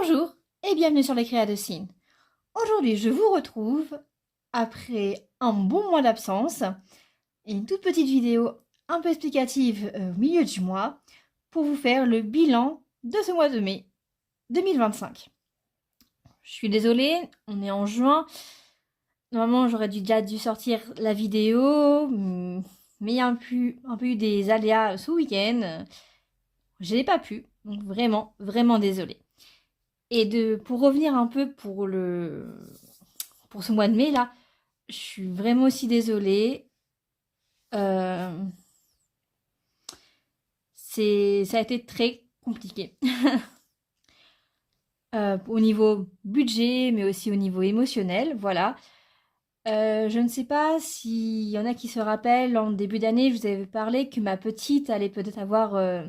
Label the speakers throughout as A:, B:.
A: Bonjour et bienvenue sur les Créas de Cine. Aujourd'hui, je vous retrouve après un bon mois d'absence et une toute petite vidéo un peu explicative au milieu du mois pour vous faire le bilan de ce mois de mai 2025. Je suis désolée, on est en juin. Normalement, j'aurais déjà dû sortir la vidéo, mais il y a un peu eu des aléas ce week-end. Je n'ai pas pu, donc vraiment, vraiment désolée. Pour revenir un peu pour ce mois de mai là, je suis vraiment aussi désolée. Euh, ça a été très compliqué. Au niveau budget, mais aussi au niveau émotionnel, voilà. Je ne sais pas s'il y en a qui se rappellent, en début d'année, je vous avais parlé que ma petite allait peut-être avoir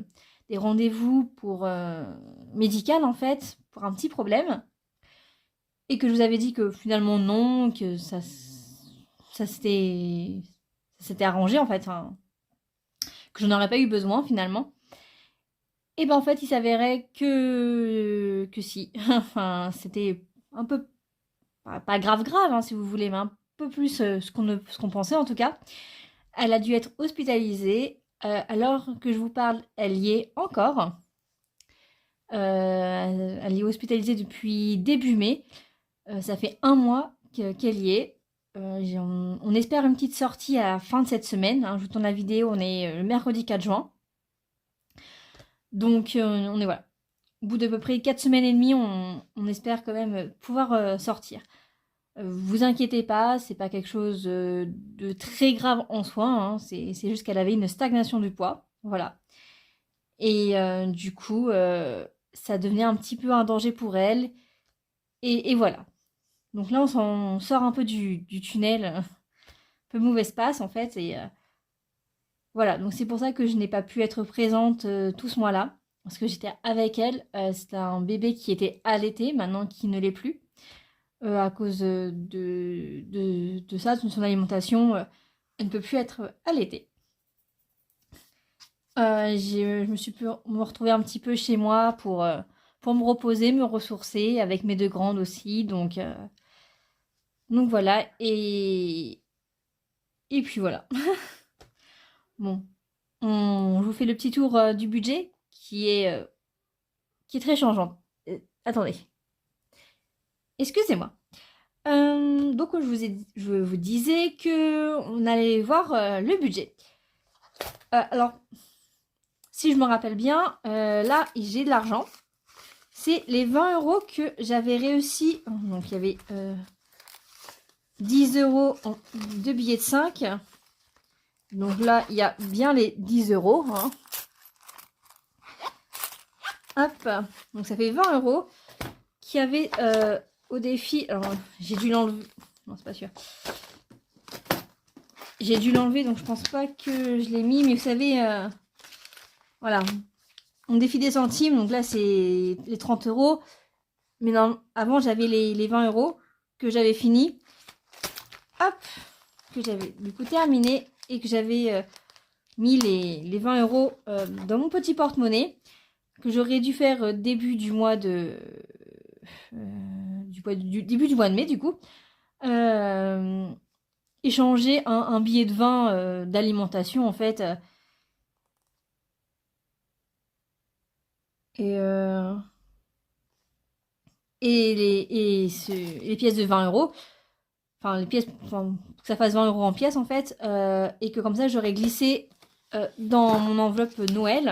A: des rendez-vous pour médical en fait, pour un petit problème. Et que je vous avais dit que finalement non, que ça s'était arrangé en fait, hein, que je n'aurais pas eu besoin finalement. Et ben en fait il s'avérait que si, enfin c'était un peu pas grave grave hein, si vous voulez, mais un peu plus ce qu'on pensait en tout cas. Elle a dû être hospitalisée. Alors que je vous parle, elle y est encore. Elle est hospitalisée depuis début mai. Ça fait un mois qu'elle y est. On espère une petite sortie à la fin de cette semaine, hein. Je vous tourne la vidéo, on est le mercredi 4 juin. Donc on est voilà. Au bout d'à peu près 4 semaines et demie, on espère quand même pouvoir sortir. Vous inquiétez pas, c'est pas quelque chose de très grave en soi, hein. C'est juste qu'elle avait une stagnation du poids. Voilà. Et du coup, ça devenait un petit peu un danger pour elle. Et voilà. Donc là, on sort un peu du tunnel, un peu mauvais passe en fait. Et voilà, donc c'est pour ça que je n'ai pas pu être présente tout ce mois-là. Parce que j'étais avec elle. C'était un bébé qui était allaité, maintenant qui ne l'est plus. À cause de ça, de son alimentation, elle ne peut plus être allaitée. Je me suis pu me retrouver un petit peu chez moi pour me reposer, me ressourcer, avec mes deux grandes aussi. Donc voilà, et puis voilà. Bon, je vous fais le petit tour du budget qui est très changeant. Attendez, excusez-moi. Donc je vous disais que on allait voir le budget. Alors, si je me rappelle bien, là j'ai de l'argent. C'est les 20 € que j'avais réussi. Donc il y avait 10 € de billets de 5. Donc là, il y a bien les 10 €. Hein. Hop, donc ça fait 20 € qui avait au défi. Alors j'ai dû l'enlever. Non, c'est pas sûr. J'ai dû l'enlever, donc je pense pas que je l'ai mis. Mais vous savez, voilà, on défie des centimes. Donc là, c'est les 30 €. Mais non, avant, j'avais les 20 € que j'avais fini. Hop, que j'avais du coup terminé et que j'avais mis les 20 € dans mon petit porte-monnaie que j'aurais dû faire début du mois de début du mois de mai du coup. Échanger un billet de vin d'alimentation en fait et euh, les pièces de 20 €, enfin les pièces, enfin, que ça fasse 20 € en pièces en fait, et que comme ça j'aurais glissé dans mon enveloppe Noël,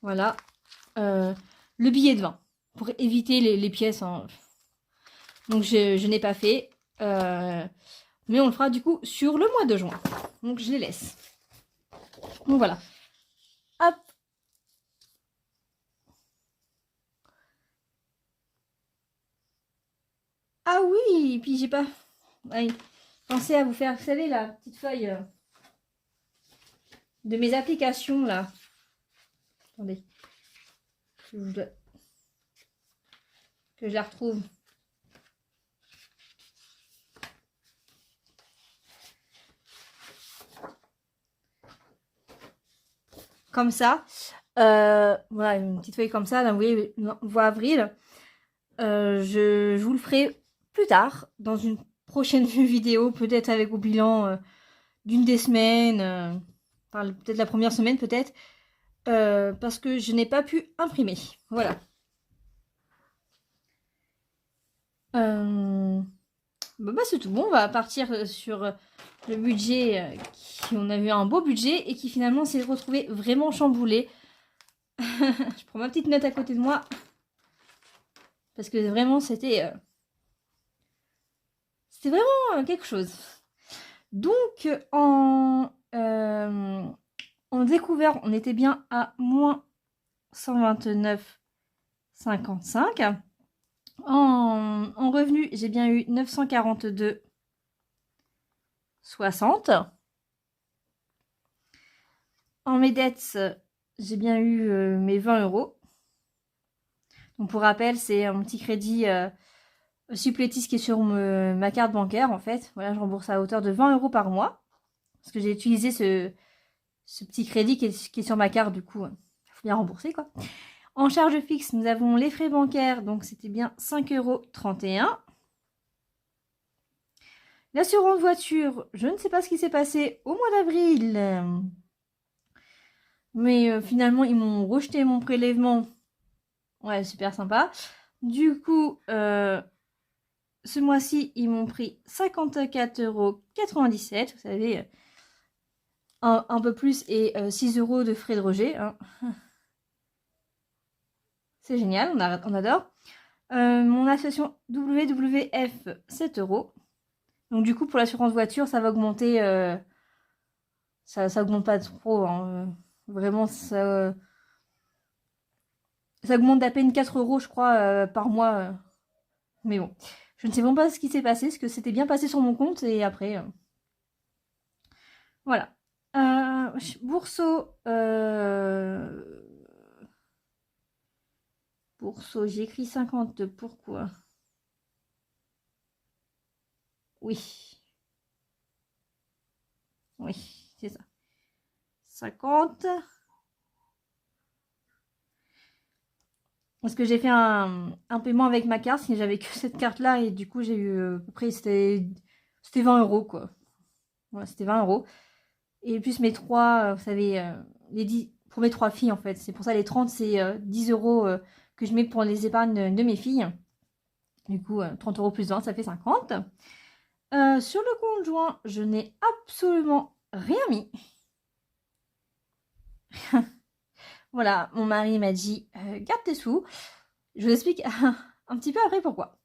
A: voilà, le billet de vin pour éviter les pièces, hein. Donc je n'ai pas fait, mais on le fera du coup sur le mois de juin. Donc je les laisse. Donc voilà. Hop. Ah oui, et puis j'ai pas pensé à vous faire, vous savez, la petite feuille de mes applications là. Attendez. Que je la retrouve. Comme ça. Voilà, une petite feuille comme ça, là, vous voyez, on voit avril. Je vous le ferai plus tard, dans une prochaine vidéo, peut-être avec au bilan d'une des semaines, enfin peut-être la première semaine peut-être, parce que je n'ai pas pu imprimer. Voilà. Bah, c'est tout bon, on va partir sur le budget, on a eu un beau budget et qui finalement s'est retrouvé vraiment chamboulé. Je prends ma petite note à côté de moi, parce que vraiment c'était vraiment quelque chose. Donc en découvert, on était bien à moins 129,55. En revenu, j'ai bien eu 942,60. En mes dettes, j'ai bien eu mes 20 euros. Donc pour rappel, c'est un petit crédit supplétif qui est sur ma carte bancaire en fait. Voilà, je rembourse à hauteur de 20 euros par mois. Parce que j'ai utilisé ce petit crédit qui est sur ma carte, du coup, il faut bien rembourser quoi. En charge fixe, nous avons les frais bancaires, donc c'était bien 5,31 €. L'assurance voiture, je ne sais pas ce qui s'est passé au mois d'avril. Mais finalement, ils m'ont rejeté mon prélèvement. Ouais, super sympa. Du coup, ce mois-ci, ils m'ont pris 54,97 €. Vous savez, un peu plus et 6 € de frais de rejet. Hein. C'est génial, on adore. Mon association WWF, 7 €. Donc du coup, pour l'assurance voiture, ça va augmenter. Ça augmente pas trop. Hein. Vraiment, ça augmente d'à peine 4 € je crois, par mois. Mais bon, je ne sais vraiment pas ce qui s'est passé, parce que c'était bien passé sur mon compte et après, voilà. Bourseau, Bourseau, j'ai écrit 50, pourquoi? Oui, oui, c'est ça. 50. Parce que j'ai fait un paiement avec ma carte, si j'avais que cette carte-là, et du coup j'ai eu à peu près, c'était 20 € quoi. Voilà, c'était 20 €. Et plus mes trois, vous savez, les 10, pour mes trois filles en fait. C'est pour ça les 30, c'est 10 € que je mets pour les épargnes de mes filles. Du coup, 30 € plus 20, ça fait 50. Sur le compte joint, je n'ai absolument rien mis. Voilà, mon mari m'a dit garde tes sous. Je vous explique un petit peu après pourquoi.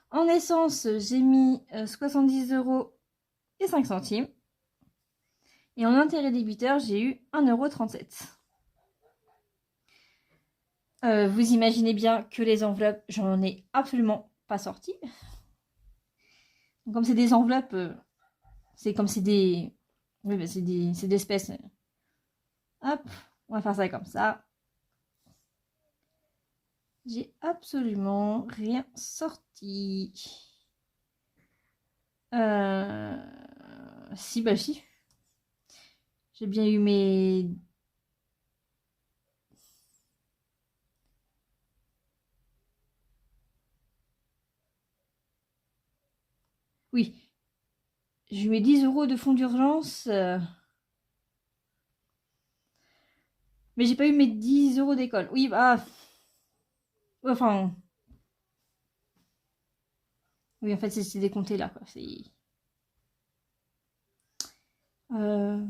A: En essence, j'ai mis 70,05 €. Et en intérêt débiteur, j'ai eu 1,37 €. Vous imaginez bien que les enveloppes, j'en ai absolument pas sorti. Donc, comme c'est des enveloppes, c'est comme c'est des. Oui, bah, c'est des espèces. Hop, on va faire ça comme ça. J'ai absolument rien sorti. Si, bah si. J'ai bien eu mes. Oui, j'ai eu mes 10 € de fonds d'urgence. Mais j'ai pas eu mes 10 € d'école. Oui, bah. Enfin. Oui, en fait, c'est décompté là, quoi. Euh,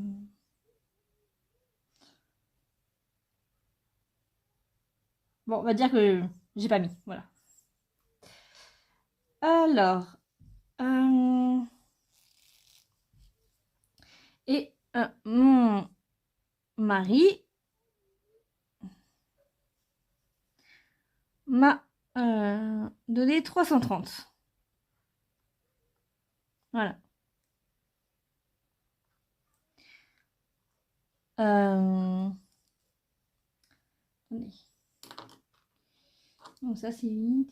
A: Bon, on va dire que j'ai pas mis. Voilà. Alors. euh, Et mon mari m'a donné 330. Voilà. Attendez. Donc ça, c'est une.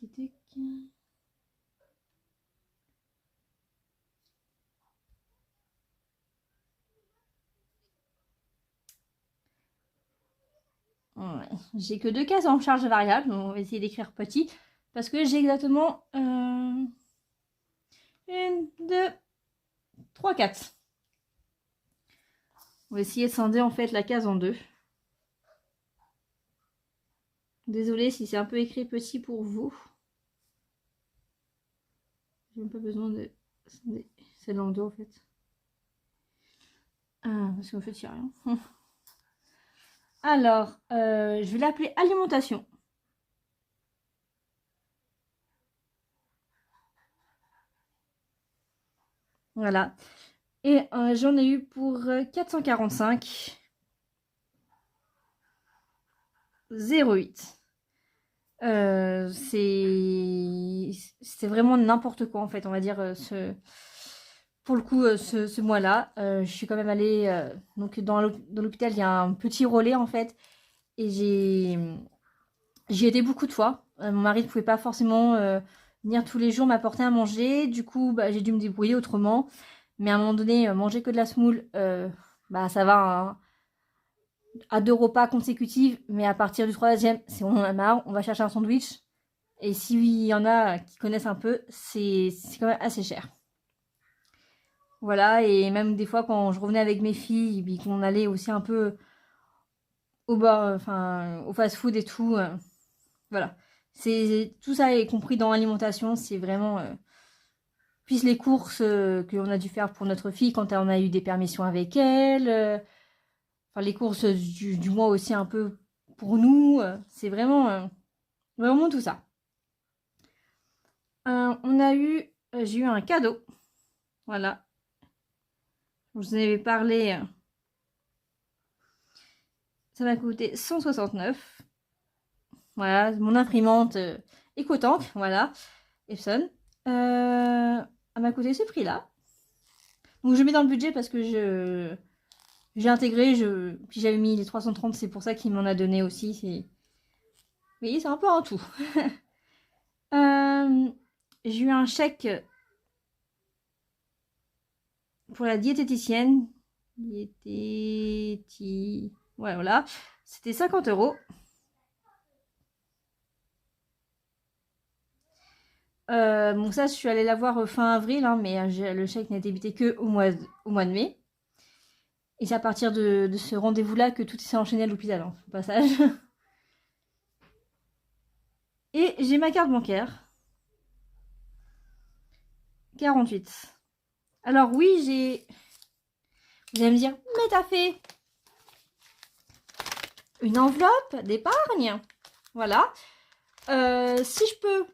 A: j'ai que 2 cases en charge variable. On va essayer d'écrire petit. Parce que j'ai exactement 1, 2, 3, 4. On va essayer de scinder en fait la case en deux. Désolée si c'est un peu écrit petit pour vous. J'ai même pas besoin de scinder. C'est l'en deux en fait. Ah, parce qu'en fait il n'y a rien. Alors, je vais l'appeler alimentation. Voilà. Et j'en ai eu pour 445 0,8. C'est vraiment n'importe quoi en fait, on va dire. Pour le coup, ce mois-là, je suis quand même allée. Donc, dans l'hôpital, il y a un petit relais en fait. Et j'y étais beaucoup de fois. Mon mari ne pouvait pas forcément venir tous les jours m'apporter à manger. Du coup, bah, j'ai dû me débrouiller autrement. Mais à un moment donné, manger que de la semoule, bah, ça va hein, à 2 repas consécutifs. Mais à partir du troisième, c'est on en a marre. On va chercher un sandwich. Et s'il y en a qui connaissent un peu, c'est quand même assez cher. Voilà, et même des fois quand je revenais avec mes filles, et puis qu'on allait aussi un peu au bar, enfin au fast-food et tout, voilà. Tout ça est compris dans l'alimentation, c'est vraiment puis les courses qu'on a dû faire pour notre fille quand on a eu des permissions avec elle, enfin les courses du mois aussi un peu pour nous, c'est vraiment tout ça. J'ai eu un cadeau, voilà. Je vous en avais parlé, ça m'a coûté 169. Voilà, mon imprimante EcoTank, voilà, Epson. Elle m'a coûté ce prix-là. Donc je mets dans le budget parce que j'ai intégré, puis j'avais mis les 330, c'est pour ça qu'il m'en a donné aussi. Vous voyez, c'est un peu un tout. J'ai eu un chèque pour la diététicienne. Ouais, voilà. C'était 50 euros. Bon, ça, je suis allée la voir fin avril, hein, mais le chèque n'a été débité que au mois de mai. Et c'est à partir de ce rendez-vous-là que tout s'est enchaîné à l'hôpital, hein, au passage. Et j'ai ma carte bancaire. 48. Alors oui, vous allez me dire, mais t'as fait une enveloppe d'épargne. Voilà. Si je peux,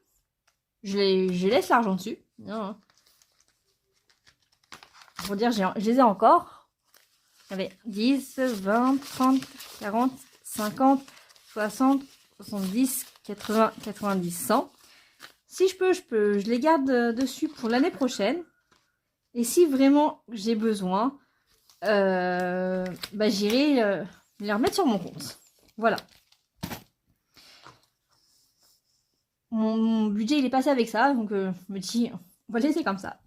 A: je laisse l'argent dessus. Non. Pour dire, je les ai encore. Il y avait 10, 20, 30, 40, 50, 60, 70, 80, 90, 100. Si je peux, je les garde dessus pour l'année prochaine. Et si vraiment j'ai besoin, bah, j'irai les remettre sur mon compte. Voilà. Mon budget, il est passé avec ça. Donc, je me dis, on va le laisser comme ça.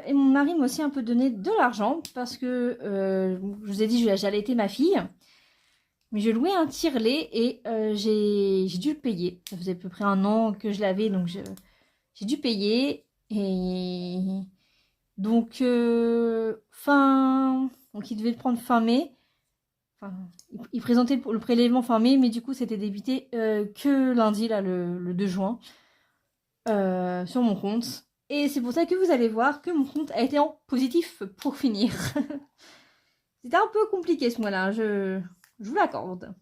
A: Et mon mari m'a aussi un peu donné de l'argent parce que, je vous ai dit, j'allaitais ma fille. Mais je louais un tire-lait et j'ai dû le payer. Ça faisait à peu près 1 an que je l'avais, donc j'ai dû payer. Et donc, donc il devait le prendre fin mai. Enfin, il présentait le prélèvement fin mai, mais du coup, c'était débité que lundi, là, le 2 juin, sur mon compte. Et c'est pour ça que vous allez voir que mon compte a été en positif pour finir. C'était un peu compliqué ce mois-là, je vous l'accorde.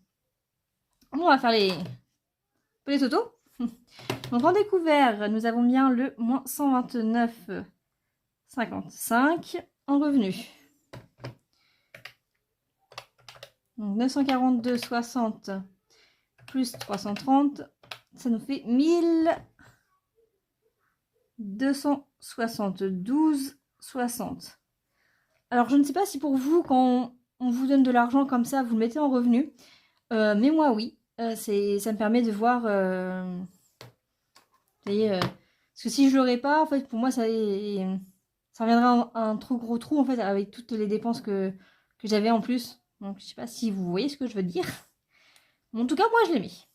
A: On va faire les totos. Donc en découvert, nous avons bien le moins 129,55 en revenu. Donc 942,60 plus 330, ça nous fait 1272,60. Alors je ne sais pas si pour vous, quand on vous donne de l'argent comme ça, vous le mettez en revenu. Mais moi oui, ça me permet de voir... vous voyez, parce que si je l'aurais pas, en fait, pour moi, ça reviendra un trop gros trou, en fait, avec toutes les dépenses que j'avais en plus. Donc, je sais pas si vous voyez ce que je veux dire. En tout cas, moi, je l'ai mis.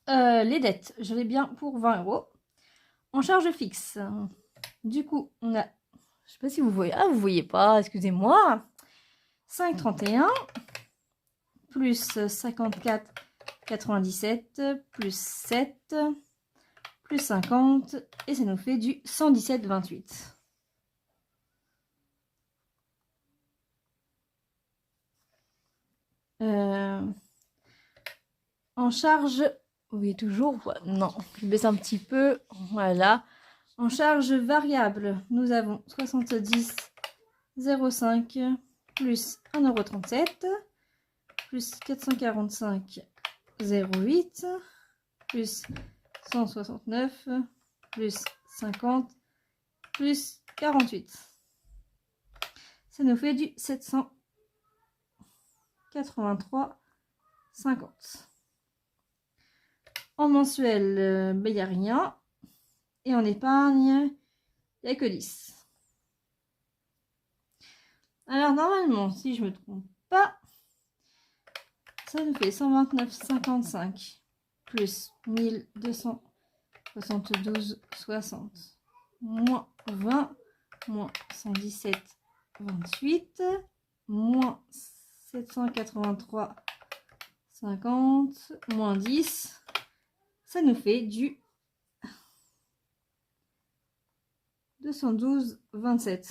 A: Les dettes, je l'ai bien pour 20 euros. En charge fixe, du coup, on a... Je sais pas si vous voyez. Ah, vous voyez pas, excusez-moi. 5,31 plus 54,97 plus 7 plus 50 et ça nous fait du 117,28. En charge, oui, toujours, non, je baisse un petit peu, voilà. En charge variable, nous avons 70,05 plus 1,37 € plus 445,08 plus 169 plus 50 plus 48. Ça nous fait du 783,50. En mensuel, il n'y a rien. Et en épargne, il n'y a que 10. Alors normalement, si je ne me trompe pas, ça nous fait 129,55 plus 1272,60 moins 20 moins 117,28 moins 783,50 moins 10. Ça nous fait du 212,27.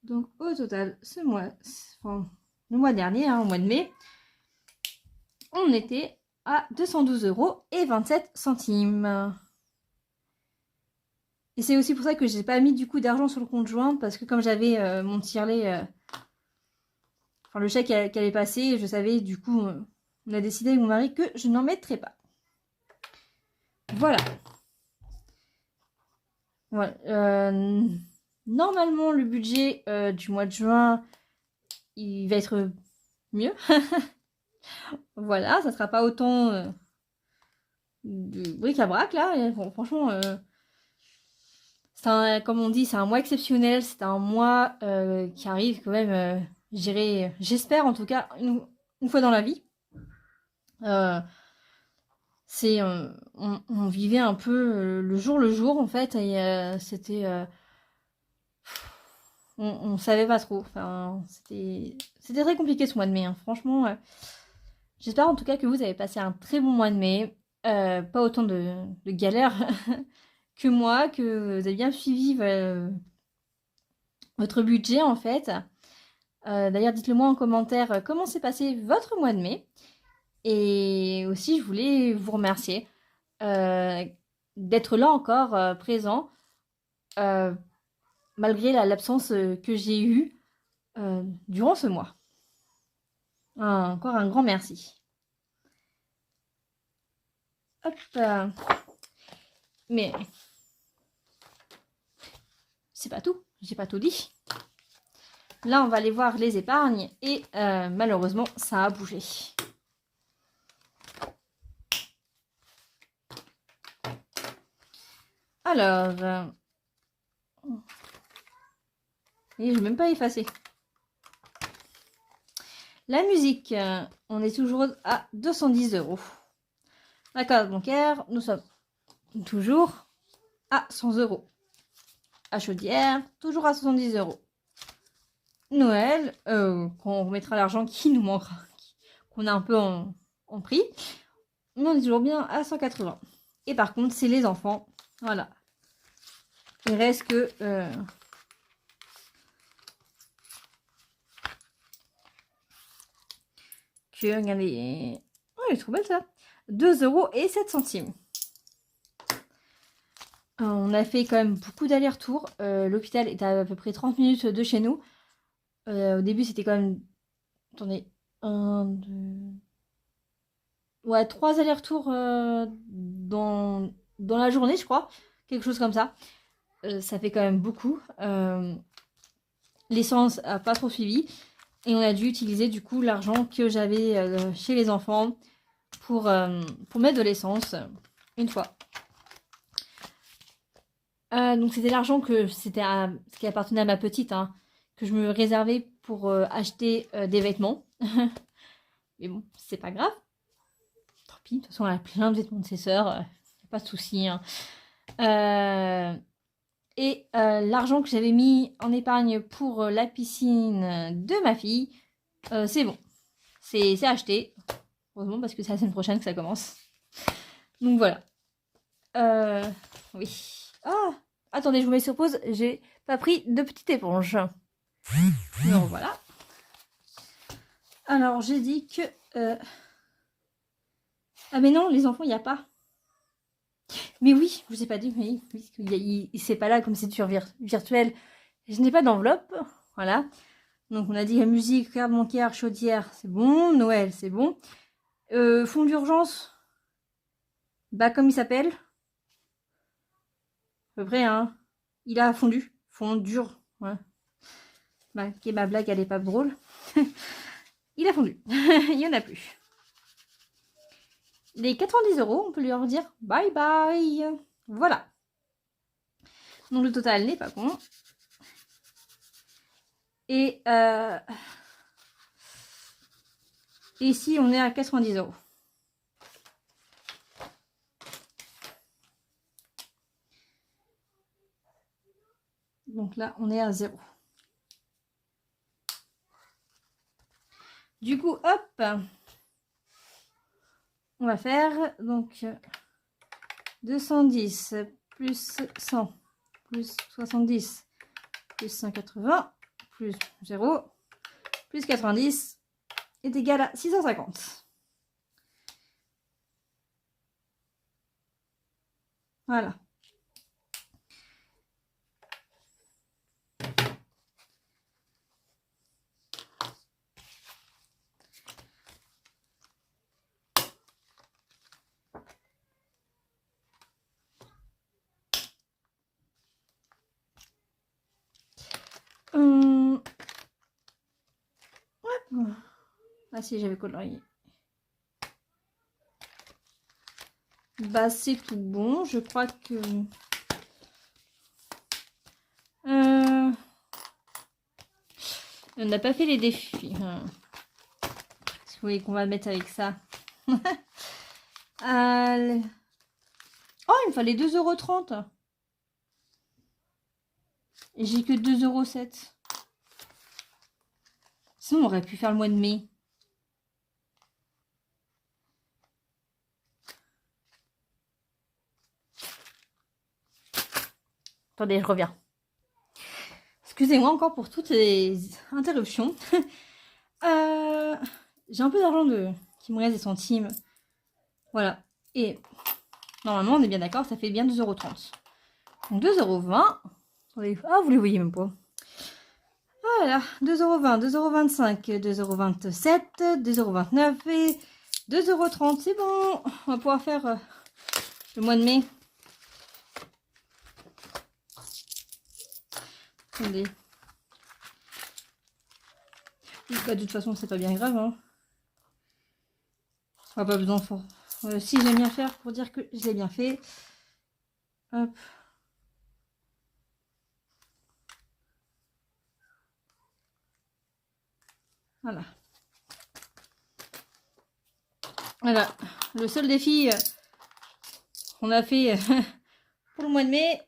A: Donc au total, ce mois, enfin, le mois dernier, au mois de mai, on était à 212,27 €. Et c'est aussi pour ça que j'ai pas mis du coup d'argent sur le compte joint, parce que comme j'avais mon tirelet, enfin le chèque qui allait passer, je savais, du coup, on a décidé avec mon mari que je n'en mettrais pas. Voilà. Voilà. Normalement, le budget du mois de juin, il va être mieux. Voilà, ça sera pas autant de bric-à-brac là. Et bon, franchement, comme on dit, c'est un mois exceptionnel. C'est un mois qui arrive quand même, j'espère en tout cas, une fois dans la vie. On vivait un peu le jour en fait. Et c'était... on savait pas trop. Enfin, c'était très compliqué ce mois de mai. Franchement, j'espère en tout cas que vous avez passé un très bon mois de mai. Pas autant de galères que moi, que vous avez bien suivi votre budget en fait. D'ailleurs, dites-le moi en commentaire comment s'est passé votre mois de mai. Et aussi, je voulais vous remercier d'être là encore présent malgré l'absence que j'ai eue durant ce mois. Encore un grand merci. Hop. Mais c'est pas tout. J'ai pas tout dit. Là, on va aller voir les épargnes et malheureusement, ça a bougé. Alors, et je vais même pas effacer. La musique, on est toujours à 210 €. La carte bancaire, nous sommes toujours à 100 €. La chaudière, toujours à 70 €. Noël, quand on remettra l'argent qui nous manquera, qu'on a un peu en prix, mais on est toujours bien à 180. Et par contre, c'est les enfants, voilà. Il reste que... regardez... Oh, elle est trop belle ça. 2,07 €. On a fait quand même beaucoup d'allers-retours. L'hôpital est à peu près 30 minutes de chez nous. Au début, c'était quand même... Attendez. 1, 2... Ouais, 3 allers-retours dans la journée, je crois. Quelque chose comme ça. Ça fait quand même beaucoup. L'essence a pas trop suivi. Et on a dû utiliser du coup l'argent que j'avais chez les enfants pour mettre de l'essence une fois. Donc c'était l'argent ce qui appartenait à ma petite, que je me réservais pour acheter des vêtements. Mais bon, c'est pas grave. Tant pis, de toute façon, elle a plein de vêtements de ses sœurs. Pas de souci. Hein. L'argent que j'avais mis en épargne pour la piscine de ma fille, c'est bon. C'est acheté. Heureusement, parce que c'est la semaine prochaine que ça commence. Donc voilà. Oui. Ah, attendez, je vous mets sur pause. J'ai pas pris de petite éponge. Donc voilà. Alors, j'ai dit que... Ah mais non, les enfants, il n'y a pas. Mais oui, je vous ai pas dit, mais oui, c'est pas là comme c'est sur virtuel. Je n'ai pas d'enveloppe. Voilà. Donc on a dit la musique, carte bancaire, chaudière, c'est bon. Noël, c'est bon. Fonds d'urgence. Bah comme il s'appelle. À peu près, hein. Il a fondu. Fond dur. Ouais. Bah, ok, ma blague, elle est pas drôle. Il a fondu. Il n'y en a plus. Les 90 €, on peut lui en dire bye bye. Voilà. Donc le total n'est pas con. Et ici, on est à 90 €. Donc là, on est à 0. Du coup, hop, on va faire donc 210 plus 100 plus 70 plus 180 plus 0 plus 90 est égal à 650. Voilà. Ah si, j'avais colorié. Bah c'est tout bon, je crois que... On n'a pas fait les défis. Si vous voulez qu'on va mettre avec ça. Allez. Oh, il me fallait 2,30 €. Et j'ai que 2,07 €. Sinon, on aurait pu faire le mois de mai. Attendez, je reviens. Excusez-moi encore pour toutes les interruptions. J'ai un peu d'argent qui me reste des centimes. Voilà. Et normalement, on est bien d'accord, ça fait bien 2,30 €. Donc 2,20 €. Ah, vous les voyez même pas. Voilà, 2,20 €, 2,25 €, 2,27 €, 2,29 € et 2,30 €. C'est bon, on va pouvoir faire le mois de mai. Attendez. Bah, de toute façon, c'est pas bien grave. Hein. On n'a pas besoin de... si j'aime bien faire pour dire que je l'ai bien fait. Hop. Voilà. Voilà. Le seul défi qu'on a fait pour le mois de mai,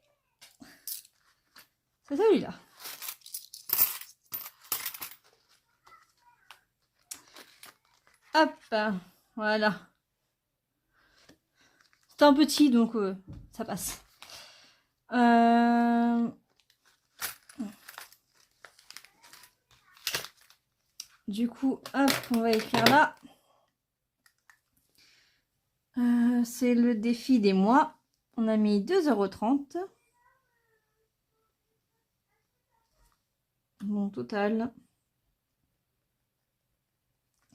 A: c'est celui-là. Hop. Voilà. C'est un petit, donc ça passe. Du coup, hop, on va écrire là. C'est le défi des mois. On a mis 2,30 €. Mon total,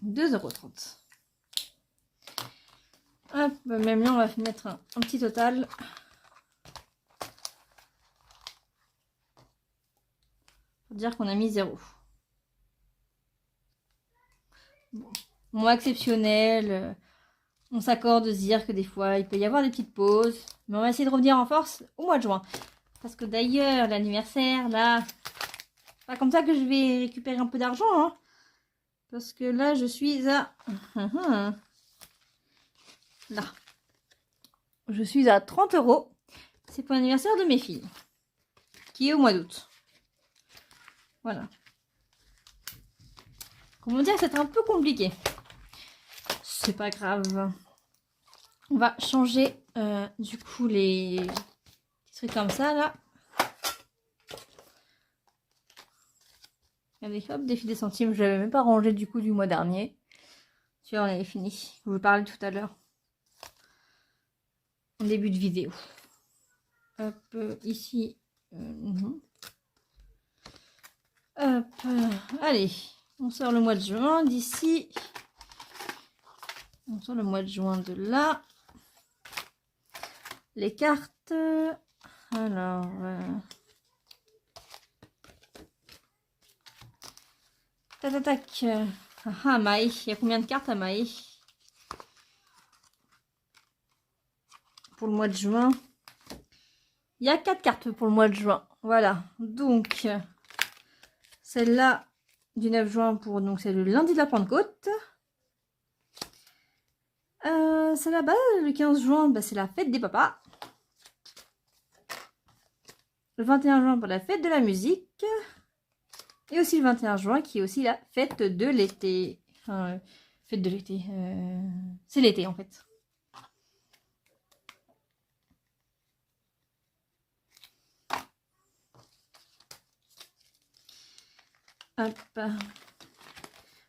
A: 2,30 €. Hop, même là, on va mettre un petit total. Pour dire qu'on a mis 0. Bon, moins exceptionnel. On s'accorde de se dire que des fois, il peut y avoir des petites pauses. Mais on va essayer de revenir en force au mois de juin. Parce que d'ailleurs, l'anniversaire, là, pas comme ça que je vais récupérer un peu d'argent, hein. Parce que là, je suis à... Là. Je suis à 30 €. C'est pour l'anniversaire de mes filles. Qui est au mois d'août. Voilà. Comment dire, c'est un peu compliqué. C'est pas grave. On va changer du coup les trucs comme ça là. Allez hop, défi des centimes. Je l'avais même pas rangé du coup du mois dernier. Tu vois, on avait fini. Je vous parlais tout à l'heure. En début de vidéo. Hop, ici. Hop, allez. On sort le mois de juin d'ici. On sort le mois de juin de là. Les cartes. Alors. Tac, tac, tac. Ah, Maï. Il y a combien de cartes à Maï? Pour le mois de juin. Il y a 4 cartes pour le mois de juin. Voilà. Donc, celle-là du 9 juin pour. Donc, c'est le lundi de la Pentecôte. Celle là-bas, le 15 juin, bah, c'est la fête des papas. Le 21 juin pour la fête de la musique. Et aussi le 21 juin qui est aussi la fête de l'été. Enfin, fête de l'été. C'est l'été en fait. Hop.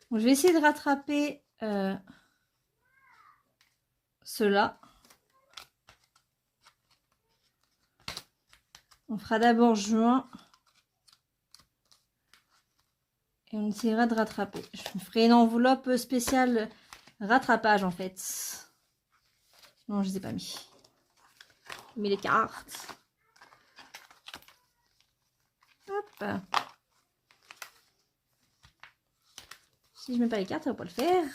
A: Bon, je vais essayer de rattraper cela. On fera d'abord juin. Et on essaiera de rattraper. Je ferai une enveloppe spéciale rattrapage en fait. Non, je ne les ai pas mis. Je mets les cartes. Hop. Si je mets pas les cartes, ça va pas le faire.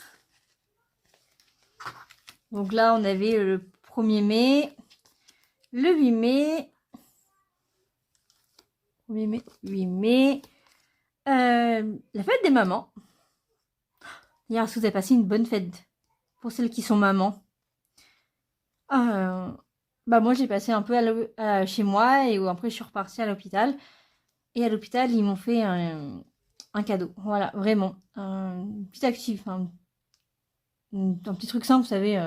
A: Donc là, on avait le 1er mai, le 8 mai, 1er mai, 8 mai, la fête des mamans. Hier, vous avez passé une bonne fête pour celles qui sont mamans. Bah moi, j'ai passé un peu chez moi et après, je suis repartie à l'hôpital. Et à l'hôpital, ils m'ont fait un cadeau. Voilà, vraiment. Un petit actif, un petit truc simple, vous savez,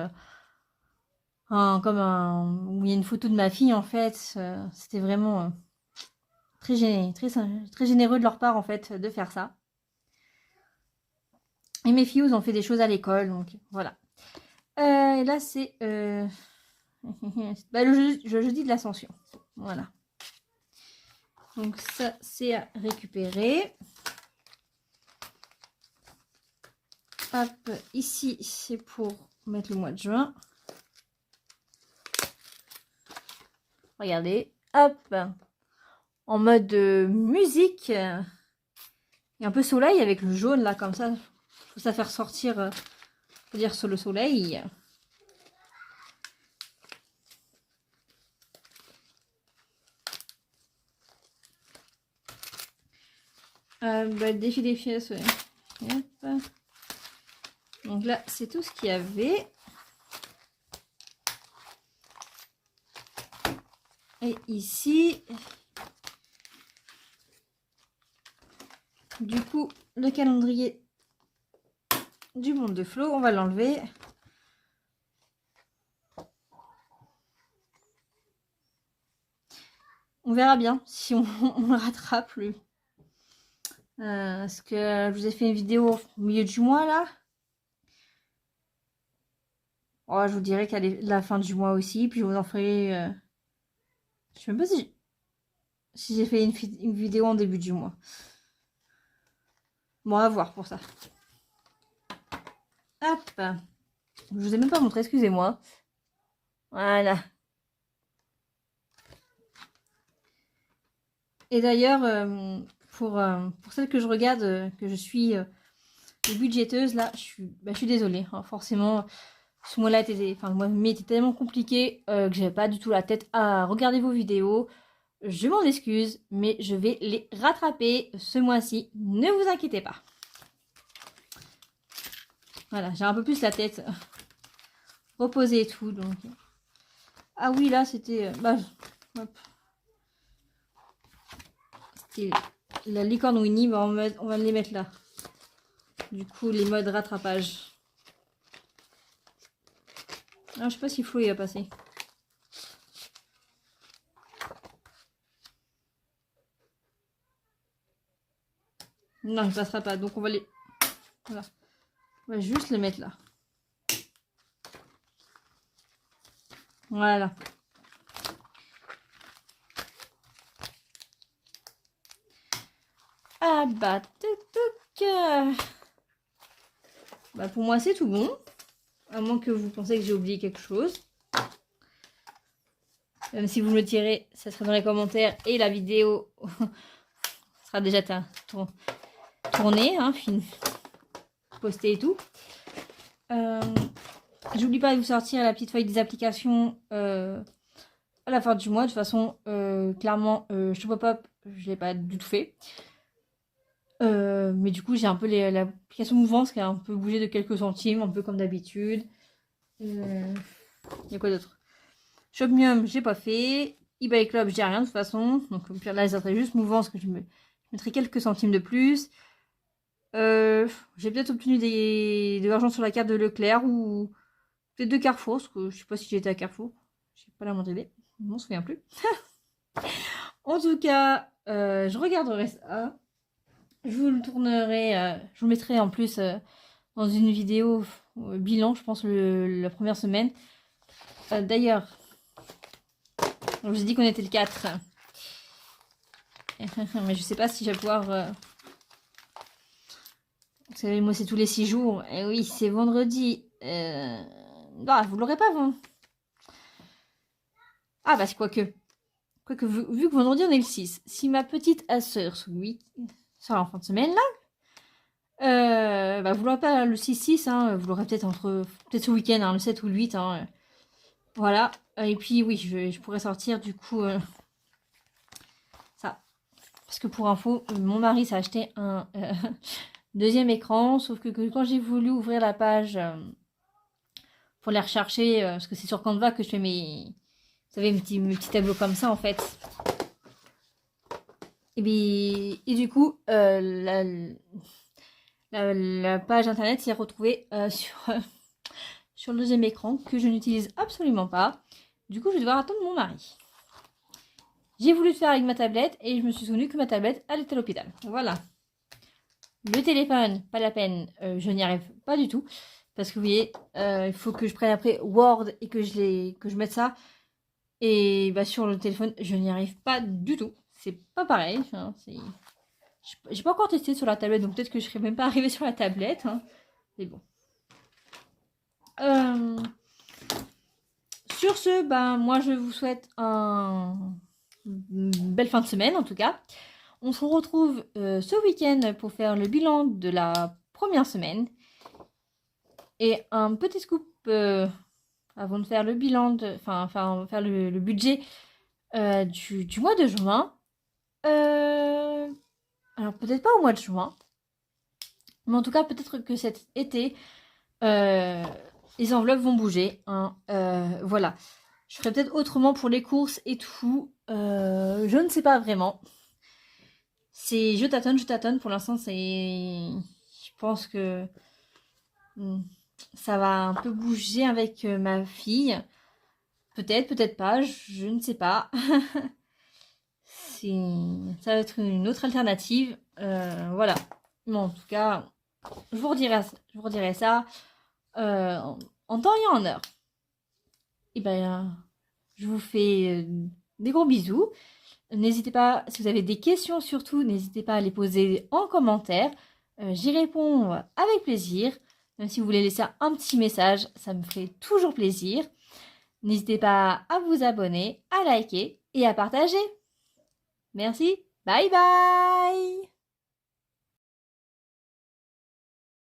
A: où il y a une photo de ma fille en fait. C'était vraiment très généreux de leur part en fait de faire ça. Et mes filles ont fait des choses à l'école, donc voilà. Et là c'est bah, le jeudi de l'Ascension. Voilà. Donc ça c'est à récupérer. Hop, ici c'est pour mettre le mois de juin. Regardez, hop, en mode musique et un peu soleil avec le jaune là comme ça. Faut ça faire sortir, faut dire sur le soleil. Bah, le défi des pièces, ouais. Hop. Donc là, c'est tout ce qu'il y avait. Et ici, du coup, le calendrier du monde de Flo, on va l'enlever. On verra bien si on le rattrape lui. Parce que je vous ai fait une vidéo au milieu du mois là. Oh, je vous dirai qu'à la fin du mois aussi. Puis je vous en ferai. Je sais même pas si j'ai fait une vidéo en début du mois. Bon, à voir pour ça. Hop. Je vous ai même pas montré, excusez-moi. Voilà. Et d'ailleurs, pour celles que je regarde, que je suis budgéteuse, là, je suis désolée. Hein, forcément, ce mois-là était, enfin, le mois de mai était tellement compliqué que j'avais pas du tout la tête à regarder vos vidéos. Je m'en excuse, mais je vais les rattraper ce mois-ci. Ne vous inquiétez pas. Voilà, j'ai un peu plus la tête reposée et tout. Donc. Ah oui, là, c'était... c'était la licorne Winnie. Bah, on va les mettre là. Du coup, les modes rattrapage. Ah, je sais pas si Flo y a passé. Non, il passera pas. Donc, on va les... Voilà. On va juste le mettre là. Voilà. Ah bah, bah pour moi, c'est tout bon. À moins que vous pensez que j'ai oublié quelque chose. Même si vous me le tirez, ça sera dans les commentaires. Et la vidéo sera déjà tournée, hein, postée et tout. J'oublie pas de vous sortir la petite feuille des applications à la fin du mois. De toute façon, clairement, je pop-up, je l'ai pas du tout fait. Mais du coup, j'ai un peu l'application Mouvance qui a un peu bougé de quelques centimes, un peu comme d'habitude. Il y a quoi d'autre? Shopmium, j'ai pas fait. eBay Club, j'ai rien de toute façon. Donc là, ça serait juste Mouvance que je mettrai quelques centimes de plus. J'ai peut-être obtenu de l'argent sur la carte de Leclerc ou peut-être de Carrefour, parce que je sais pas si j'étais à Carrefour. J'ai pas la moindre idée. Je m'en souviens plus. En tout cas, je regarderai ça. Je vous le tournerai, je vous mettrai en plus dans une vidéo bilan, je pense, la première semaine. D'ailleurs, je vous ai dit qu'on était le 4. Mais je sais pas si je vais pouvoir... Vous savez, moi, c'est tous les 6 jours. Et oui, c'est vendredi. Ah, vous l'aurez pas, vous. Ah, bah, c'est quoique, vu que vendredi, on est le 6. Si ma petite sœur, oui, sera en fin de semaine, là, bah, vous l'aurez pas le 6-6, hein, vous l'aurez peut-être peut-être ce week-end, hein, le 7 ou le 8. Hein, voilà. Et puis, oui, je pourrais sortir, du coup, ça. Parce que pour info, mon mari s'est acheté un deuxième écran, sauf que quand j'ai voulu ouvrir la page pour les rechercher, parce que c'est sur Canva que je fais mes petits tableaux comme ça, en fait. Et du coup, la page internet s'est retrouvée sur le deuxième écran que je n'utilise absolument pas. Du coup, je vais devoir attendre mon mari. J'ai voulu le faire avec ma tablette et je me suis souvenu que ma tablette, elle était à l'hôpital. Voilà. Le téléphone, pas la peine, je n'y arrive pas du tout. Parce que vous voyez, il faut que je prenne après Word et que je mette ça. Et bah, sur le téléphone, je n'y arrive pas du tout. C'est pas pareil. Hein, j'ai pas encore testé sur la tablette, donc peut-être que je serais même pas arrivée sur la tablette. Hein, mais bon. Sur ce, ben, moi je vous souhaite une belle fin de semaine en tout cas. On se retrouve ce week-end pour faire le bilan de la première semaine. Et un petit scoop avant de faire le bilan, enfin faire le budget du mois de juin. Alors peut-être pas au mois de juin, mais en tout cas peut-être que cet été, les enveloppes vont bouger. Hein, voilà. Je ferai peut-être autrement pour les courses et tout. Je ne sais pas vraiment. Je tâtonne. Pour l'instant, je pense que ça va un peu bouger avec ma fille. Peut-être, peut-être pas. Je ne sais pas. Ça va être une autre alternative. Voilà. Mais en tout cas, je vous redirai ça en temps et en heure. Et ben, je vous fais des gros bisous. N'hésitez pas, si vous avez des questions surtout, n'hésitez pas à les poser en commentaire. J'y réponds avec plaisir. Même si vous voulez laisser un petit message, ça me ferait toujours plaisir. N'hésitez pas à vous abonner, à liker et à partager. Merci. Bye bye.